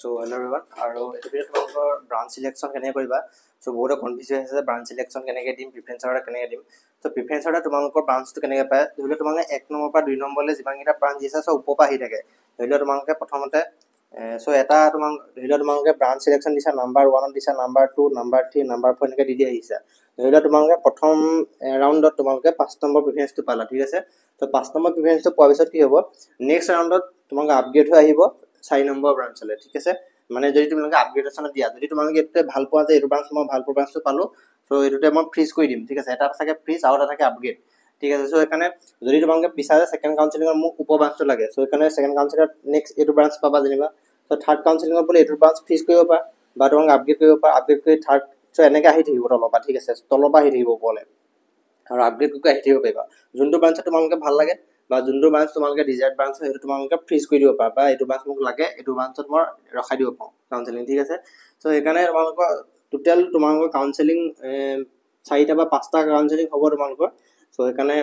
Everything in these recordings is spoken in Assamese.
So hello everyone, আৰু এইটো ভিডিঅ'ত তোমালোকৰ ব্ৰাঞ্চ সিলেকশ্যন কেনেকৈ কৰিবা। সো বহুত কনফিউজ হৈ আছে ব্ৰাঞ্চ সিলেকশ্যন কেনেকৈ দিম, প্ৰিফাৰেন্স অৰ্ডাৰ কেনেকৈ দিম। সো প্ৰিফাৰেন্স অৰ্ডাৰ তোমালোকৰ ব্ৰাঞ্চটো কেনেকৈ পায়, ধৰি লওক তোমালোকে 1 নম্বৰ পৰা 2 নম্বৰলৈ যিমানকেইটা ব্ৰাঞ্চ দিছে সব ওপৰ পৰা আহি থাকে। ধৰি লওক তোমালোকে প্ৰথমতে সো এটা ধৰি লওক তোমালোকে ব্ৰাঞ্চ সিলেকশ্যন দিছা, নাম্বাৰ 1 দিছা, নাম্বাৰ 2, নাম্বাৰ 3, নাম্বাৰ 4 এনেকৈ দি আহিছা। ধৰি লওক তোমালোকে প্ৰথম ৰাউণ্ডত তোমালোকে 5 নম্বৰ প্ৰিফাৰেন্সটো পালা, ঠিক আছে। তো 5 নম্বৰ প্ৰিফাৰেন্সটো পোৱাৰ পিছত কি হ'ব, নেক্সট ৰাউণ্ডত তোমালোকে আপগ্ৰেড হৈ আহিব 4 নম্বৰ ব্ৰাঞ্চলৈ, ঠিক আছে। মানে যদি তোমালোকে আপগ্ৰেডেশ্যনত দিয়া, যদি তোমালোকে এইটোতে ভাল পোৱা যে এইটো ব্ৰাঞ্চ মই ভাল পোৱা ব্ৰাঞ্চটো পালোঁ, সো এইটোতে মই ফ্ৰিজ কৰি দিম, ঠিক আছে। এটা থাকে ফ্ৰিজ আৰু এটা থাকে আপগ্ৰেড, ঠিক আছে। সো সেইকাৰণে যদি তোমালোকে বিচাৰে ছেকেণ্ড কাউন্সিলিঙত মোক ওপৰ ব্ৰাঞ্চটো লাগে, সো সেইকাৰণে ছেকেণ্ড কাউন্সিলিঙত নেক্সট এইটো ব্ৰাঞ্চ পাবা যেনিবা। সো থাৰ্ড কাউন্সিলিঙত বোলে এইটো ব্ৰাঞ্চ ফ্ৰিজ কৰিব পাৰা বা তোমালোকে আপগ্ৰেড কৰিব পাৰা, আপগ্ৰেড কৰি থাৰ্ড সো এনেকৈ আহি থাকিব তলৰ পৰা, ঠিক আছে। তলৰ পৰা আহি থাকিব ওপৰলৈ আৰু আপগ্ৰেড কৰি আহি থাকিব পাৰিবা। যোনটো ব্ৰাঞ্চত তোমালোকে ভাল লাগে বা যোনটো ব্ৰাঞ্চ তোমালোকে ডিজায়াৰ্ড ব্ৰাঞ্চ হয় সেইটো তোমালোকে ফ্ৰিজ কৰি দিব পাৰা, বা এইটো ব্ৰাঞ্চ মোক লাগে, এইটো ব্ৰাঞ্চত মই ৰখাই দিব পাৰোঁ কাউন্সিলিং, ঠিক আছে। সো সেইকাৰণে তোমালোকৰ টোটেল তোমালোকৰ কাউন্সিলিং 4টা বা 5টা কাউন্সিলিং হ'ব তোমালোকৰ। সো সেইকাৰণে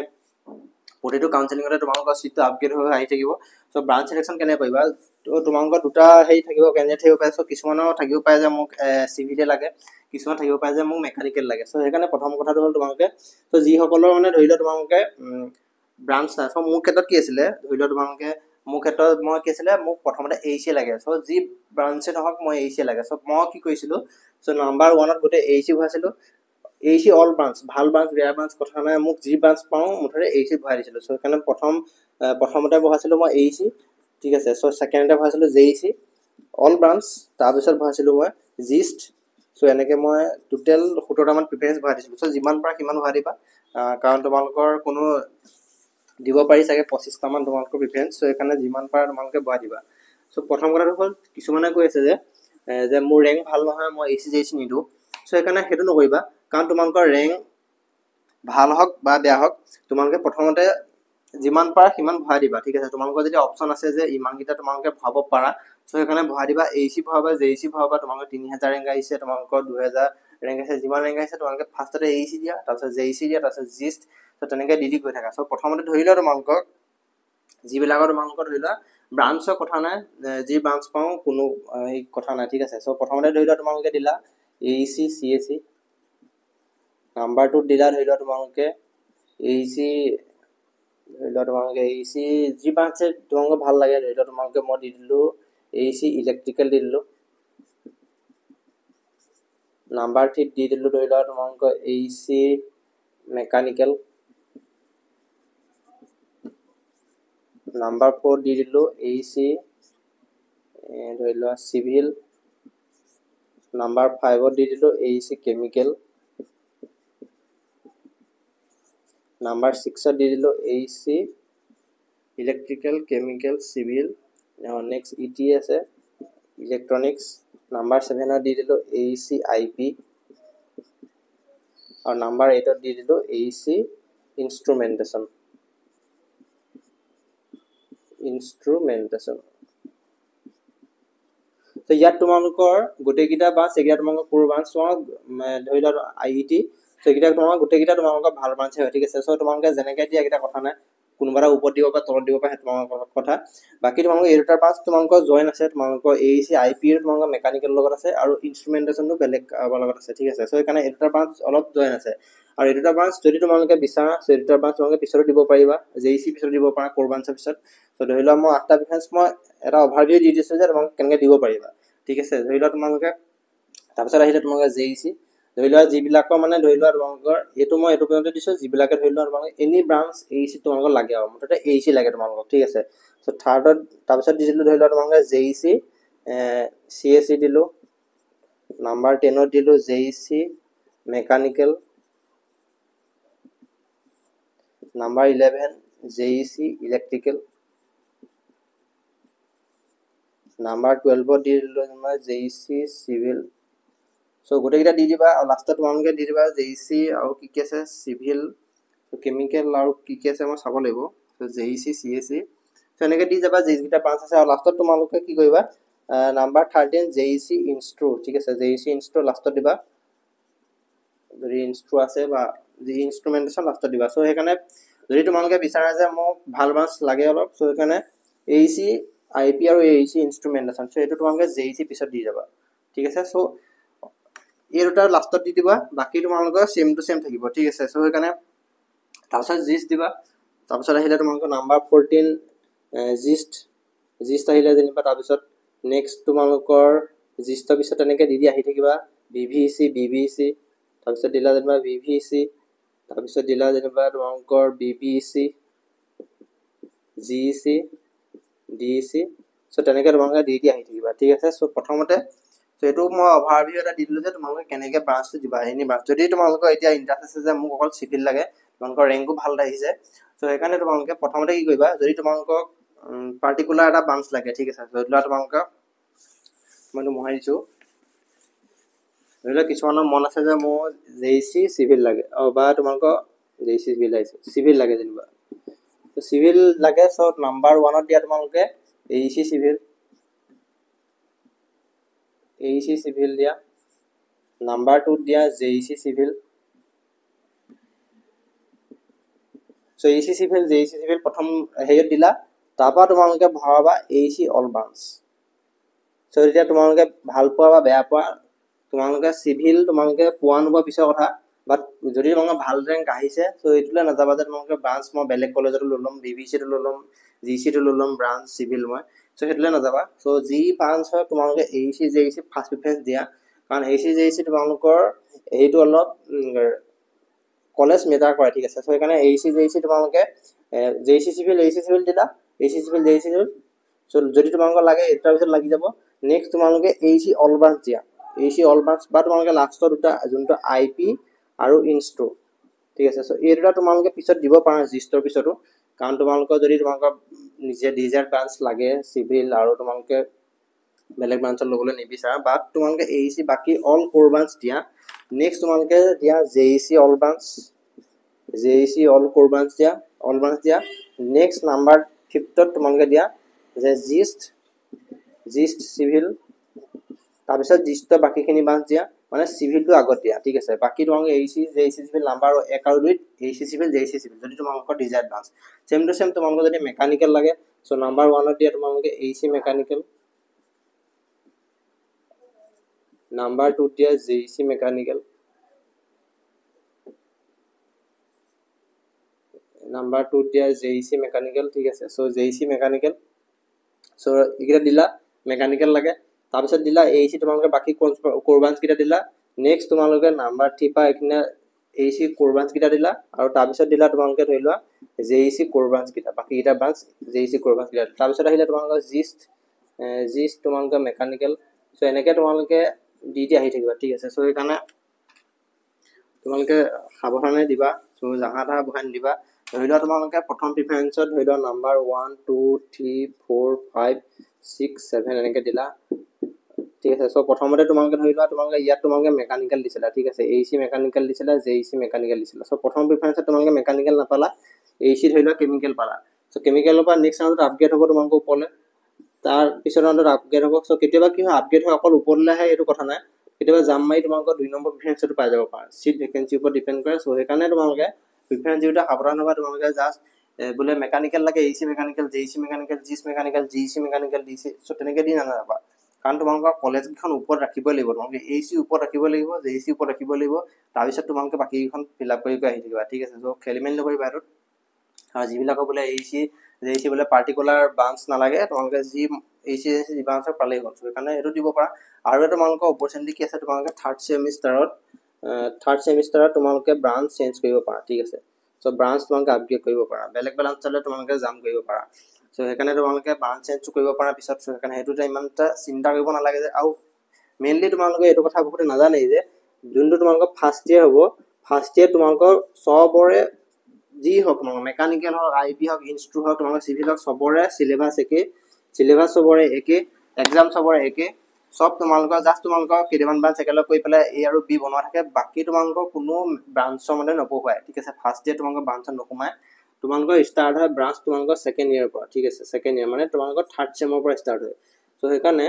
প্ৰতিটো কাউন্সিলিঙতে তোমালোকৰ চিটটো আপগ্ৰেড হৈ আহি থাকিব। সো ব্ৰাঞ্চ সিলেকশ্যন কেনেকৈ কৰিবা, তো তোমালোকৰ দুটা হেৰি থাকিব, কেণ্ডিডেট থাকিব পাৰে। সো কিছুমানৰ থাকিব পাৰে যে মোক চিভিলে লাগে, কিছুমান থাকিব পাৰে যে মোক মেকানিকেল লাগে। সো সেইকাৰণে প্ৰথম কথাটো হ'ল তোমালোকে সো যিসকলৰ মানে ধৰি লওক তোমালোকে ব্ৰাঞ্চ নাই, সো মোৰ ক্ষেত্ৰত কি আছিলে, ধৰি লওক তোমালোকে মোৰ ক্ষেত্ৰত মই কি আছিলে, মোক প্ৰথমতে AC লাগে। সো যি ব্ৰাঞ্চে নহওক মই AC লাগে। সো মই কি কৰিছিলোঁ, সো নাম্বাৰ 1ত গোটেই AC ভৰাইছিলোঁ। AC অল ব্ৰাঞ্চ, ভাল ব্ৰাঞ্চ বেয়া ব্ৰাঞ্চ কথা নাই, মোক যি ব্ৰাঞ্চ পাওঁ মুঠতে AC ভৰাই দিছিলোঁ। সো সেইকাৰণে প্ৰথমতে ভৰাইছিলোঁ মই AC, ঠিক আছে। সো ছেকেণ্ডতে ভৰাইছিলোঁ JEC অল ব্ৰাঞ্চ, তাৰপিছত ভৰাইছিলোঁ মই জিষ্ট। সো এনেকৈ মই টোটেল 17টামান প্ৰিফাৰেন্স ভৰাই দিছিলোঁ। সো যিমান পাৰা সিমান ভৰাই দিবা, কাৰণ তোমালোকৰ কোনো দিব পাৰি চাগে 25টামান তোমালোকৰ প্ৰিফাৰেন্স। সো সেইকাৰণে যিমান পাৰা তোমালোকে ভৰাই দিবা। সো প্ৰথম কথাটো হ'ল কিছুমানে কৈ আছে যে মোৰ ৰেংক ভাল নহয়, মই AC JEC নিদিওঁ। সো সেইকাৰণে সেইটো নকৰিবা, কাৰণ তোমালোকৰ ৰেংক ভাল হওক বা বেয়া হওক তোমালোকে প্ৰথমতে যিমান পাৰা সিমান ভৰাই দিবা, ঠিক আছে। তোমালোকৰ যদি অপশ্যন আছে যে ইমানকেইটা তোমালোকে ভৰাব পাৰা, সো সেইকাৰণে ভৰাই দিবা। AC ভৰাবা, JEC ভৰাবা, তোমালোকৰ 3000 ৰেংক আহিছে, তোমালোকৰ 2000 ৰেংক আহিছে, যিমান ৰেংক আহিছে তোমালোকে ফাৰ্ষ্টতে AC দিয়া, তাৰপিছত JEC দিয়া, তাৰপিছত জিষ্ট। সো তেনেকৈ দি গৈ থাকা। সো প্ৰথমতে ধৰি লোৱা তোমালোকক যিবিলাকৰ তোমালোকৰ ধৰি লোৱা ব্ৰাঞ্চৰ কথা নাই, যি ব্ৰাঞ্চ পাওঁ কোনো কথা নাই, ঠিক আছে। সো প্ৰথমতে ধৰি লোৱা তোমালোকে দিলা AEC CAC, নাম্বাৰ 2ত দিলা ধৰি লোৱা তোমালোকে AEC, ধৰি লোৱা তোমালোকে AEC যি ব্ৰাঞ্চে তোমালোকৰ ভাল লাগে, ধৰি লোৱা তোমালোকে মই দি দিলোঁ AEC ইলেক্ট্ৰিকেল দি দিলোঁ। নাম্বাৰ 3ত দি দিলোঁ ধৰি লোৱা তোমালোকৰ AEC মেকানিকেল। নাম্বাৰ 4 দি দিলোঁ AEC ধৰি লোৱা চিভিল। নাম্বাৰ 5ত দি দিলোঁ AEC কেমিকেল। নাম্বাৰ 6ত দি দিলোঁ AEC electrical, chemical, civil. Next ET আছে ইলেক্ট্ৰনিক্স। নাম্বাৰ 7ত দি দিলোঁ AEC IP, আৰু নাম্বাৰ 8ত দি দিলোঁ AEC ইনষ্ট্ৰুমেণ্টেশ্যন। তো ইয়াত তোমালোকৰ গোটেইকেইটা ব্ৰাঞ্চ, এইকেইটা তোমালোকৰ কোৰ ব্ৰাঞ্চ, ধৰি লোৱা IET, তো এইকেইটা তোমালোকৰ গোটেইকেইটা তোমালোকৰ ভাল ব্ৰাঞ্চে হয়, ঠিক আছে। সো তোমালোকে যেনেকৈ দিয়া এইকেইটা কথা নাই, কোনোবা এটা ওপৰত দিব বা তলত দিব পাৰে, সেইটো তোমালোকৰ কথা। বাকী তোমালোকৰ এই দুটা ব্ৰাঞ্চ তোমালোকৰ জইন আছে, তোমালোকৰ AEC IP তোমালোকৰ মেকানিকেলৰ লগত আছে, আৰু ইনষ্ট্ৰুমেণ্টেশ্যনটো বেলেগ কাৰোবাৰ লগত আছে, ঠিক আছে। সো সেইকাৰণে এই দুটা ব্ৰাঞ্চ অলপ জইন আছে। আৰু এই দুটা ব্ৰাঞ্চ যদি তোমালোকে বিচাৰা, এই দুটা ব্ৰাঞ্চ তোমালোকে পিছতো দিব পাৰিবা, JEC পিছত দিব পাৰা কোৰ ব্ৰাঞ্চৰ পিছত। তো ধৰি লোৱা মই 8টা প্ৰিফাৰেন্স মই এটা অভাৰভিউ দি দিছোঁ যে তোমালোকে কেনেকৈ দিব পাৰিবা, ঠিক আছে। ধৰি লোৱা তোমালোকে তাৰপিছত আহিলে তোমালোকে JEC, ধৰি লোৱা যিবিলাকৰ মানে ধৰি লোৱা তোমালোকৰ এইটো মই এইটো পৰ্যন্ত দিছোঁ, যিবিলাকে ধৰি লোৱা তোমালোকে এনি ব্ৰাঞ্চ AEC তোমালোকক লাগে, আৰু মুঠতে AEC লাগে তোমালোকক, ঠিক আছে। সো থাৰ্ডত তাৰপিছত দি দিলোঁ ধৰি লোৱা তোমালোকে JEC CAC দিলোঁ। নাম্বাৰ 10ত দিলোঁ JEC mechanical. Number 11 JEC electrical. Number 12ত দি দিলোঁ তোমাৰ JEC চিভিল। সো গোটেইকেইটা দি দিবা, আৰু লাষ্টত তোমালোকে দি দিবা JEC আৰু কি কি আছে চিভিল, কেমিকেল, আৰু কি কি আছে মই চাব লাগিব। সো JEC CAC, সো এনেকৈ দি যাবা যিকেইটা ব্ৰাঞ্চ আছে। আৰু লাষ্টত তোমালোকে কি কৰিবা, নাম্বাৰ 13 JEC ইনষ্ট্ৰু, ঠিক আছে। JEC ইনষ্ট্ৰু লাষ্টত দিবা, যদি ইনষ্ট্ৰু আছে, বা যি ইনষ্ট্ৰুমেণ্টেশ্যন লাষ্টত দিবা। সো সেইকাৰণে যদি তোমালোকে বিচাৰা যে মোক ভাল ব্ৰাঞ্চ লাগে অলপ, সো সেইকাৰণে AEC IP আৰু AEC ইনষ্ট্ৰুমেন্টেশন সো এটো তোমালোকে JEC পিছত দি যাবা ঠিক আছে সো এই দুটা লাষ্টত দি দিবা বাকি তোমালোকৰ সেম টু সেম থাকিব ঠিক আছে সো এখানে তাৰপিছত জিষ্ট দিবা তাৰপিছত আহিলে তোমালোকৰ নাম্বাৰ 14 জিষ্ট আহিলে যেনিবা তাৰপিছত নেক্সট তোমালোকৰ জিষ্টৰ পিছত এনেকৈ দি আহি থাকিবা BVEC তাৰপিছত দিলা যেনিবা VVEC তাৰপিছত দিলা যেনিবা তোমালোকৰ BPEC GEC DEC সো তেনেকৈ তোমালোকে দি আহি থাকিবা ঠিক আছে সো প্ৰথমতে সো এটো মই ওভাৰভিউ এটা দি দিলো যে তোমালোকে কেনেকৈ ব্ৰাঞ্চটো দিবা এনি ব্ৰাঞ্চ যদি তোমালোকৰ এতিয়া ইন্টাৰেষ্ট আছে যে মোক অকল সিভিল লাগে তোমালোকৰ ৰেংকো ভাল আহিছে সো সেইকাৰণে তোমালোকে প্ৰথমতে কি কৰিবা যদি তোমালোকক পাৰ্টিকুলাৰ এটা ব্ৰাঞ্চ লাগে ঠিক আছে যদি তোমালোকক মইতো মহাই দিছো ধৰিলে কিছুমানৰ মন আছে যে মোৰ JEC সিভিল লাগে বা তোমালোকৰ JEC সিভিল লাগে যেনিবা তো সিভিল লাগে সো নাম্বাৰ 1 ত দিয়া তোমালোকে AEC সিভিল দিয়া নাম্বাৰ 2 ত দিয়া JEC civil so AEC civil JEC civil প্ৰথম হেয়ত দিলা তাৰপা তোমালোকে ভৰাবা AEC অল ব্ৰাঞ্চ সো এতিয়া তোমালোকে ভাল পোৱা বা বেয়া পোৱা তোমালোকে সিভিল তোমালোকে পোৱা নোপোৱা পিছৰ কথা বাট যদি তোমালোকৰ ভাল ৰেংক আহিছে সো এইটোলে নাযাবা যে তোমালোকে ব্ৰাঞ্চ মই বেলেগ কলেজত ললম BVC টো ললম GC টো ললম ব্ৰাঞ্চ সিভিল মই সো হেতলে নাযাবা সো জি ব্ৰাঞ্চ হয় তোমালোকে AEC JEC ফাৰ্স্ট প্ৰিফাৰেন্স দিয়া কাৰণ AEC JEC তোমালোকৰ এইটো অলপ কলেজ মেটাৰ কৰে ঠিক আছে সো এখানে AEC JEC তোমালোকে JEC সিভিল দিলা AEC civil JEC civil so যদি তোমালোকৰ লাগে এটা পিছত লাগি যাব নেক্সট তোমালোকে AEC অল ব্ৰাঞ্চ দিয়া AEC অল ব্ৰাঞ্চ বা তোমালোকে লাষ্টৰ দুটা যোনটো IP আৰু ইনষ্ট্ৰু ঠিক আছে সো এই দুটা তোমালোকে পিছত দিব পাৰা জিষ্টৰ পিছতো কাৰণ তোমালোকৰ যদি তোমালোকৰ নিজে ডিজায়াৰ ব্ৰাঞ্চ লাগে সিভিল আৰু তোমালোকে বেলেগ ব্ৰাঞ্চত লবলৈ নিবিচাৰা বা তোমালোকে AEC বাকি অল কোৰ ব্ৰাঞ্চ দিয়া নেক্সট তোমালোকে দিয়া JEC অল ব্ৰাঞ্চ অল কোৰ ব্ৰাঞ্চ দিয়া নেক্সট নাম্বাৰ 5 ত তোমালোকে দিয়া যে জিষ্ট সিভিল তাৰপিছত জিষ্টৰ বাকিখিনি ব্ৰাঞ্চ দিয়া মানে সিভিলটো আগত দিয়া ঠিক আছে বাকি তোমালোকে AEC JEC সিভিল নাম্বাৰ 1 আৰু 2 AEC সিভিল JEC সিভিল যদি তোমালোকৰ desire branch same to same তোমালোকৰ যদি মেকানিক্যাল লাগে সো নাম্বাৰ 1 ত দিয়া তোমালোকে AEC মেকানিক্যাল নাম্বাৰ 2 দিয়া JEC মেকানিক্যাল নাম্বাৰ 2 দিয়া JEC মেকানিক্যাল ঠিক আছে সো JEC মেকানিক্যাল সো ইগৰা দিলা মেকানিক্যাল লাগে তাৰপিছত দিলা AEC তোমালোকে বাকি কোৰ ব্ৰাঞ্চ কিটা দিলা নেক্সট তোমালোকে নাম্বাৰ 3 পা একিনা AEC কোৰ ব্ৰাঞ্চ কিটা দিলা আৰু তাৰপিছত দিলা তোমালোকে ধৰিলোৱা JEC কোৰ ব্ৰাঞ্চ কিটা বাকি কিটা ব্ৰাঞ্চ JEC কোৰ ব্ৰাঞ্চ কিটা তাৰপিছত আহিলে তোমালোকৰ জিষ্ট তোমালোকে মেকানিক্যাল সো এনেকে তোমালোকে দি আহি থাকিবা ঠিক আছে সো এইকাৰণে তোমালোকে সাৱধানে দিবা সো জাহা তাহা বহাই দিবা ধৰিলোৱা তোমালোকে প্ৰথম প্ৰিফাৰেন্সত ধৰিলোৱা নাম্বাৰ 1 2 3 4 5 6 7 এনেকে দিলা ঠিক আছে সো প্ৰথমতে তোমালোকে ধৰিলোৱা তোমালোকে ইয়াত তোমালোকে মেকানিক্যাল দিছিলা ঠিক আছে AEC মেকানিক্যাল দিছিলা JEC মেকানিক্যাল দিছিলা সো প্ৰথম প্ৰিফাৰেন্সত তোমালোকে মেকানিক্যাল নাপালা AEC ধৰিলোৱা কেমিক্যাল পালা সো কেমিক্যালৰ পৰা নেক্সট ৰাউণ্ডত আপগ্ৰেড হ'ব তোমালোকৰ ওপৰলে তাৰ পিছৰ ৰাউণ্ডত আপগ্ৰেড হ'ব সো কেতিয়াবা কি হয় আপগ্ৰেড হয় অকল ওপৰলে আহে এইটো কথা নাই কেতিয়াবা জাম মাৰি তোমালোকৰ 2 নম্বৰ প্ৰিফাৰেন্সটো পাই যাব পাৰা সিট ভ্যাকেন্সি ওপৰত ডিপেন্ড কৰে সো সেইকাৰণে তোমালোকে প্ৰিফাৰেন্স যেটা সাৱধান হ'বা তোমালোকে জাস্ট বলে মেকানিক্যাল লাগে AEC mechanical JEC mechanical GC mechanical GEC mechanical DC so তেনেকে দি নাযাবা কাৰণ তোমালোকৰ কলেজখন ওপৰত ৰাখিব লাগিব তোমালোকে AEC ওপৰত ৰাখিব লাগিব JEC ওপৰত ৰাখিব লাগিব তাৰ পিছত তোমালোকে বাকিখন ফিল আপ কৰি আহি থাকিবা ঠিক আছে সো খেলিমেল নকৰিবা আৰু যিবিলাকৰ বলে AEC JEC বলে পাৰ্টিকুলাৰ ব্ৰাঞ্চ নালাগে তোমালোকে যি AEC JEC ব্ৰাঞ্চৰ পালেই হ'ল সো কাৰণে এটো দিব পাৰা আৰু এটা তোমালোকৰ অপৰচুনিটি কি আছে তোমালোকে থাৰ্ড সেমিষ্টাৰত তোমালোকে ব্ৰাঞ্চ চেঞ্জ কৰিব পাৰা ঠিক আছে সো ব্ৰাঞ্চ তোমালোকে আপগ্ৰেড কৰিব পাৰা বেলেগ ব্ৰাঞ্চ চলে তোমালোকে জাম কৰিব পাৰা সো সেইকাৰণে তোমালোকে ব্ৰাঞ্চ চেঞ্জ কৰিব পাৰা পিছত সো সেইকাৰণে হেতুটা ইমানটা চিন্তা কৰিব নালাগে যে আৰু মেইনলি তোমালোকে এইটো কথা বহুত নাজানে যে যোনটো তোমালোকৰ ফাৰ্স্ট ইয়াৰ হ'ব ফাৰ্স্ট ইয়াৰ তোমালোকৰ সবৰে যি হক মেকানিক্যাল হক IP হক ইনষ্ট্ৰু হক তোমালোকৰ সিভিল হক সবৰে সিলেবাস সবৰে একে এক্সাম সবৰে একে সব তোমালোকৰ জাস্ট তোমালোকৰ কেইটামান ব্ৰাঞ্চ একেলগ কৰি পেলাই A আৰু B বনোৱা থাকে বাকি তোমালোকৰ কোনো ব্ৰাঞ্চৰ মানে নপঢ়ায় ঠিক আছে ফাৰ্স্ট ইয়াৰ তোমালোকৰ ব্ৰাঞ্চত নকমায় তোমালোকৰ স্টাৰ্ট হয় ব্ৰাঞ্চ তোমালোকৰ সেকেন্ড ইয়াৰ পৰা ঠিক আছে সেকেন্ড ইয়াৰ মানে তোমালোকৰ থাৰ্ড সেমৰ পৰা স্টাৰ্ট হয় সো সেইকাৰণে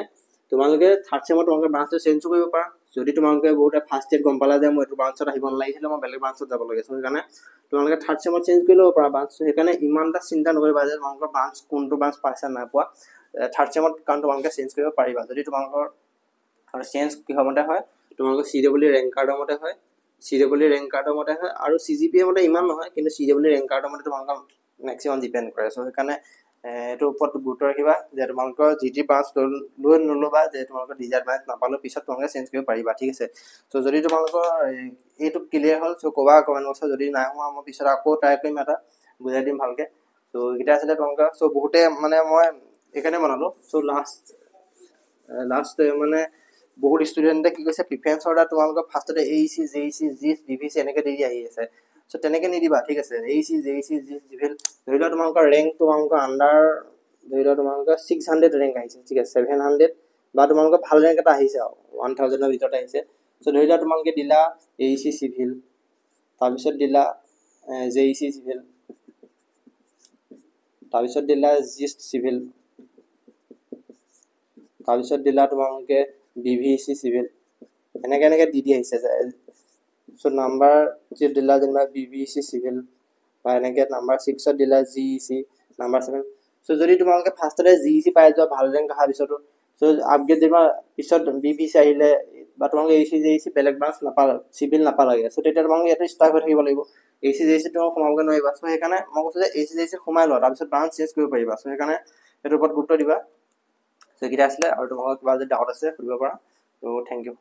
তোমালোকে থাৰ্ড সেমত তোমালোকে ব্ৰাঞ্চটো চেঞ্জ কৰিব পাৰা যদি তোমালোকে বহুতে ফাৰ্স্ট ইয়াৰ গম পালা যে মই এইটো ব্ৰাঞ্চত আহিব নালাগিছিল মই বেলেগ ব্ৰাঞ্চত যাব লাগে সো সেইকাৰণে তোমালোকে থাৰ্ড সেমত চেঞ্জ কৰি ল'ব পাৰা ব্ৰাঞ্চ সেইকাৰণে ইমানটা চিন্তা নকৰিবা যে তোমালোকৰ ব্ৰাঞ্চ কোনটো ব্ৰাঞ্চ পাইছা না পোৱা থাৰ্ড চেমত কাৰণ তোমালোকে চেঞ্জ কৰিব পাৰিবা যদি তোমালোকৰ আৰু চেঞ্জ কিহৰ মতে হয় তোমালোকৰ CW ৰেংক কাৰ্ডৰ মতে হয় CW ৰেংক কাৰ্ডৰ মতে হয় আৰু CGPA মতে ইমান নহয় কিন্তু CW ৰেংক কাৰ্ডৰ মতে তোমালোকৰ মেক্সিমাম ডিপেণ্ড কৰে চ' সেইকাৰণে এইটোৰ ওপৰত গুৰুত্ব ৰাখিবা যে তোমালোকৰ GT ব্ৰাঞ্চ লৈ নল'বা যে তোমালোকৰ ডিজায়াৰ্ড ব্ৰাঞ্চ নাপালেও পিছত তোমালোকে চেঞ্জ কৰিব পাৰিবা ঠিক আছে চ' যদি তোমালোকৰ এইটো ক্লিয়াৰ হ'ল চ' ক'বা কমেণ্ট বক্সত যদি নাই হোৱা মই পিছত আকৌ ট্ৰাই কৰিম এটা বুজাই দিম ভালকে চ' এইকেইটা আছিলে তোমালোকৰ চ' বহুতে মানে মই এইকাৰণে বনালোঁ চ' লাষ্ট মানে বহুত ষ্টুডেণ্টে কি কৈছে প্ৰিফাৰেঞ্চ অৰ্ডাৰ তোমালোকৰ ফাৰ্ষ্টতে AEC JEC GIS DVC এনেকৈ দি আহি আছে চ' তেনেকৈ নিদিবা ঠিক আছে AEC JEC GIS DVL ধৰি লোৱা তোমালোকৰ ৰেংক তোমালোকৰ আণ্ডাৰ ধৰি লোৱা তোমালোকৰ 600 ৰেংক আহিছে ঠিক আছে 700 বা তোমালোকৰ ভাল ৰেংক এটা আহিছে 1000ৰ ভিতৰত আহিছে চ' ধৰি লোৱা তোমালোকে দিলা AEC চিভিল তাৰপিছত দিলা JEC চিভিল তাৰপিছত দিলা GIS চিভিল তাৰপিছত দিলা তোমালোকে BVEC চিভিল এনেকৈ দি আহিছে চ' নাম্বাৰ যে দিলা যেনিবা BVEC চিভিল বা এনেকৈ নাম্বাৰ 6ত দিলা GEC নাম্বাৰ 7 চ' যদি তোমালোকে ফাৰ্ষ্টতে GEC পাই যোৱা ভাল ৰেংক অহাৰ পিছতো চ' আপগ্ৰেড যেনিবা পিছত BVEC আহিলে বা তোমালোকে AEC JEC বেলেগ ব্ৰাঞ্চ নাপালা চিভিল নাপালাগে চ' তেতিয়া তোমালোকে ইয়াতে ষ্টাক হৈ থাকিব লাগিব AEC JEC তোমালোকে সোমাবগৈ নোৱাৰিবা চ' সেইকাৰণে মই কৈছোঁ যে AEC JEC সোমাই লোৱা তাৰপিছত ব্ৰাঞ্চ চেঞ্জ কৰিব পাৰিবা চ' সেইকাৰণে সেইটোৰ ওপৰত গুৰুত্ব দিবা চ' এইকেইটা আছিলে আৰু তোমালোকৰ কিবা যদি ডাউট আছে সুধিব পাৰা ত' থেংক ইউ